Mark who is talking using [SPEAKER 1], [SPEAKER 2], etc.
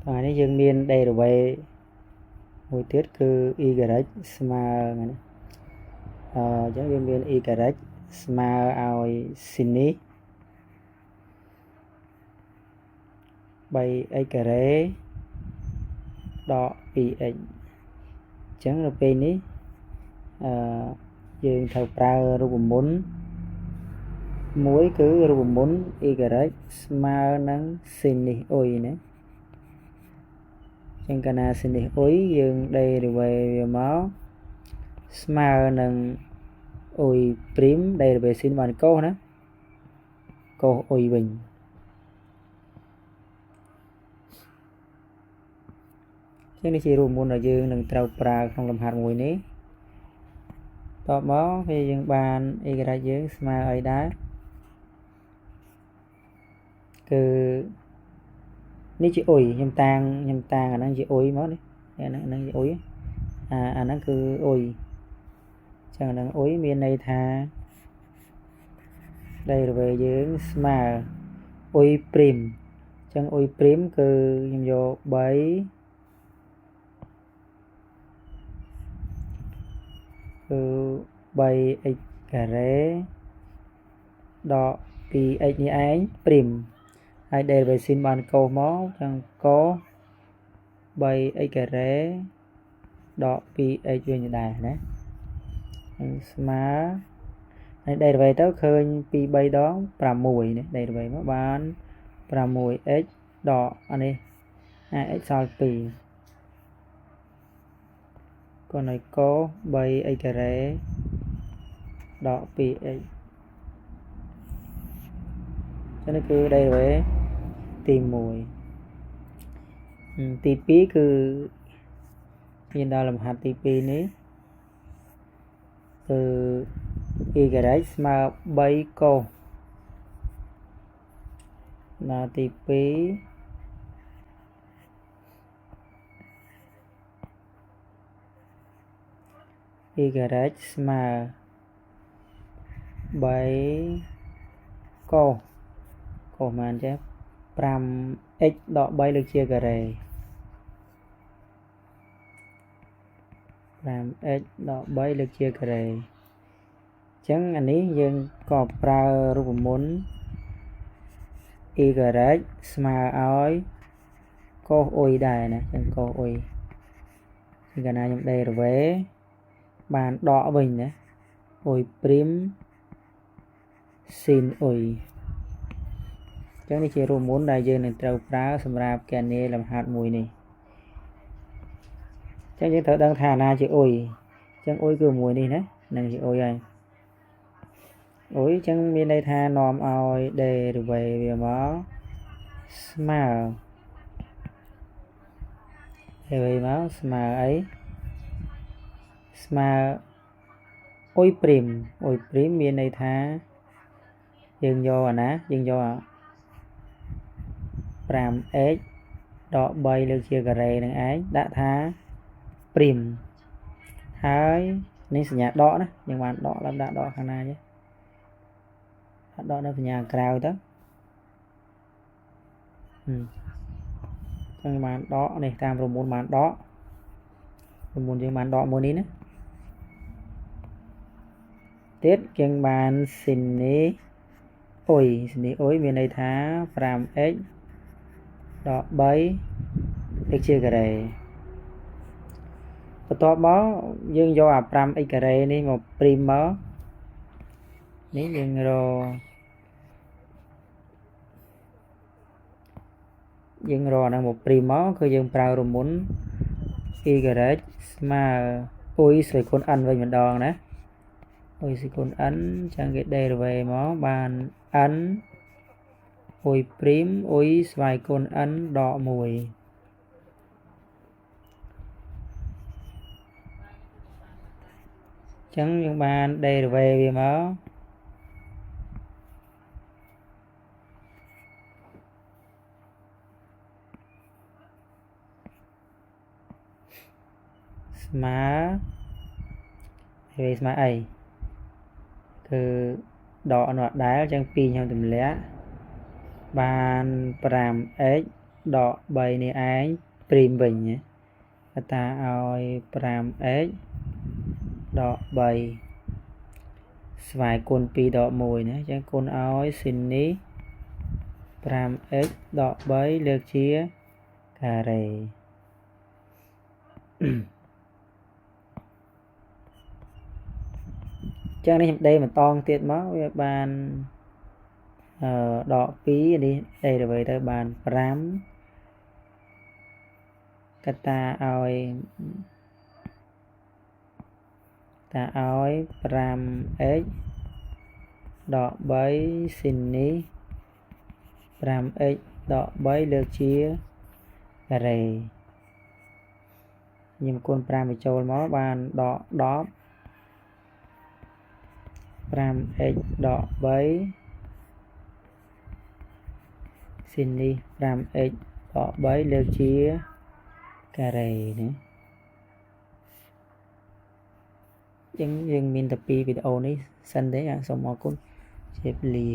[SPEAKER 1] ថ្ងៃនេះយើងមាន derivative មួយទៀតគឺ y ស្មើហ្នឹងអញ្ចឹងយើងមាន y ស្មើឲ្យ sin នេះ 3x ការ៉េដក 2x អញ្ចឹងនៅពេលនេះយើងត្រូវប្រើរូបមន្តមួយគឺរូបមន្ត y ស្មើនឹង sin នេះអុយណាចឹងកាលណា sin នេះអុយយើង derivative វាមកស្មើនឹងអុយព្រីម derivative sin បានកូសណាកូសអុយវិញចឹងនេះជារូបមន្តដែលយើងនឹងត្រូវប្រើក្នុងលំហាត់មួយនេះតបមកពេលយើងបាន y យើងស្មើអីដែរគឺនេះជាអុយខ្ញុំតាំងអាហ្នឹងជាអុយមកនេះអាហ្នឹងជាអុយអាហ្នឹងគឺអុយចឹងអាហ្នឹងអុយមានន័យថា derivative យើងស្មើអុយព្រីមចឹងអុយព្រីមគឺខ្ញុំយក3គឺ 3x ការ៉េដក 2x នេះឯងព្រីមហើយ derivative sin បានកូសមកចឹងកូស 3x ការ៉េដក 2x វិញដែរណាស្មើហើយ derivative ទៅឃើញ2 3ដង6នេះ derivative មកបាន 6x ដកអានេះ x សល់2còn này có 3x ការ៉េដក 2x ចឹងនេះគឺ derivative ទី1ទី2គឺមានដល់លំហាត់ទី2នេះគឺ y ស្មើ3កូសដល់ទី2y ស្មើ3កូសប៉ុន្មានចេះ 5x ដក3លើកជាការ៉េ 5x ដក3លើកជាការ៉េអញ្ចឹងអានេះយើងក៏ប្រើរូបមន្ត y ស្មើឲ្យកូសអុយដែរណាអញ្ចឹងកូសអុយកាលណាខ្ញុំ derivative បានដកវិញណាអុយព្រីម sin អុយអញ្ចឹងនេះជារូបមន្តដែលយើងនឹងត្រូវប្រើសម្រាប់គណនាលំហាត់មួយនេះអញ្ចឹងយើងត្រូវដឹងថាណាជាអុយអញ្ចឹងអុយគឺមួយនេះណានឹងជាអុយហើយអុយអញ្ចឹងមានន័យថានាំឲ្យ derivative វាមកស្មើ derivative មកស្មើអីស្មើអុយព្រីមមានន័យថាយើងយកអាណាយើងយក 5x ដក3លើកជាការ៉េនឹងឯងដាក់ថាព្រីមហើយនេះសញ្ញាដកណាយើងបានដកឡើងដាក់ដកខាងណាទេដកនៅសញ្ញាក្រៅទៅចឹងបានដកនេះតាមរូបមន្តបានដករូបមន្តយើងបានដកមួយនេះណាទៀតយើងបាន sin នេះអុយមានន័យថា 5x ដក3លើកជាការ៉េបន្ទាប់មកយើងយកអា 5x ការ៉េនេះមកព្រីមមកនេះយើងរហ្នឹងមកព្រីមមកគឺយើងប្រើរូបមន្ត y ស្មើអុយស្វ័យគុណ n វិញម្ដងណាអុយស្វ័យគុណ n ចឹងគេ derivative មកបាន n អុយព្រីមអុយស្វ័យគុណ n ដក1ចឹងយើងបាន derivative វាមកស្មើស្មើអីគឺដកអនុដែលចឹង2ខ្ញុំទម្លាក់បាន 5x ដក3នេះឯងព្រីមវិញណាកតាឲ្យ 5x ដក3ស្វែងគុណ2ដក1ណាអញ្ចឹងគុណឲ្យស៊ីននេះ 5x ដក3លើកជាការ៉េចឹងនេះខ្ញុំដេរបន្តទៀតមកវាបានដក2នេះដេរទៅទៅបាន5កតាឲ្យ 5x ដក3ស៊ីននេះ 5x ដក3លើកជាការ៉េខ្ញុំគុណ5បញ្ចូលមកបានដក10 5x ដក3ស៊ីននេះ 5x ដក3លើកជាការ៉េណាយើងមានតែពីវីដេអូនេះសិនទេសូមអរគុណជម្រាបលា